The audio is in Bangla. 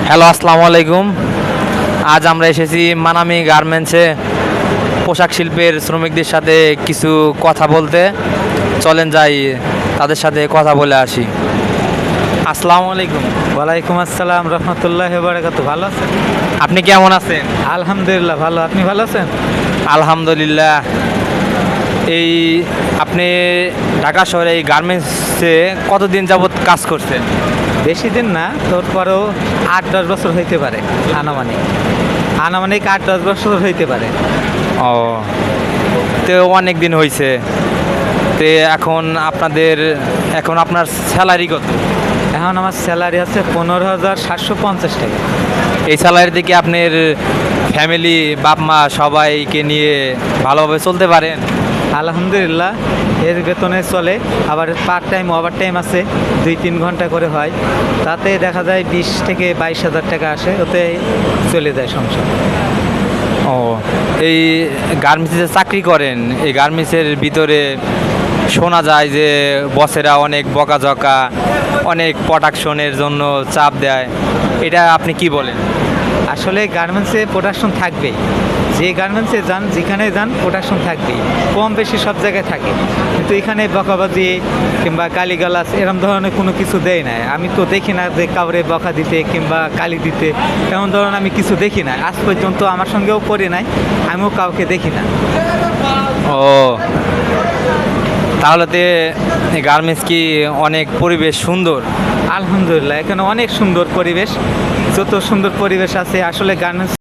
হ্যালো, আসসালামু আলাইকুম। আজ আমরা এসেছি মানামি গার্মেন্টসে পোশাক শিল্পের শ্রমিকদের সাথে কিছু কথা বলতে। চলেন যাই তাদের সাথে কথা বলে আসি। আসসালামু আলাইকুম। ওয়ালাইকুম আসসালাম রহমতুল্লাহ বারাকাতু। ভালো আছেন? আপনি কেমন আছেন? আলহামদুলিল্লাহ ভালো। আপনি ভালো আছেন? আলহামদুলিল্লাহ। এই আপনি ঢাকা শহরে এই গার্মেন্টসে কতদিন যাবত কাজ করছেন? বেশি দিন না, তারপরেও 8-10 বছর হইতে পারে। আনুমানিক আনুমানিক 8-10 বছর হইতে পারে। ও, তো অনেক দিন হয়েছে। তো এখন আপনার স্যালারি কত? এখন আমার স্যালারি আছে 15,750 টাকা। এই স্যালারি থেকে আপনার ফ্যামিলি, বাপ মা সবাইকে নিয়ে ভালোভাবে চলতে পারেন? আলহামদুলিল্লাহ, এর বেতনে চলে। আবার পার্ট টাইম ওভার টাইম আছে, 2-3 ঘন্টা করে হয়। তাতে দেখা যায় 20 থেকে 22 হাজার টাকা আসে, ওতে চলে যায় সংসার। ও, এই গার্মেন্টসে চাকরি করেন, এই গার্মেন্টসের ভিতরে শোনা যায় যে বসেরা অনেক বকাঝকা, অনেক প্রোডাকশনের জন্য চাপ দেয়। এটা আপনি কি বলেন? আসলে গার্মেন্টসে প্রোডাকশন থাকবেই। যে গার্মেন্টসে যান, যেখানে যান, প্রোডাকশন থাকবেই, কম বেশি সব জায়গায় থাকে। কিন্তু এখানে বকাবাজি কিংবা গালিগালাজ এরম ধরনের কোনো কিছু দেয় না। আমি তো দেখি না যে কাউরে বকা দিতে কিংবা গালি দিতে, এমন ধরনের আমি কিছু দেখি না। আজ পর্যন্ত আমার সঙ্গেও করে নাই, আমিও কাউকে দেখি না। ও, তাহলে তো গার্মেন্টস কি অনেক পরিবেশ সুন্দর? আলহামদুলিল্লাহ, এখানে অনেক সুন্দর পরিবেশ। যত সুন্দর পরিবেশ আছে, আসলে গার্মেন্টস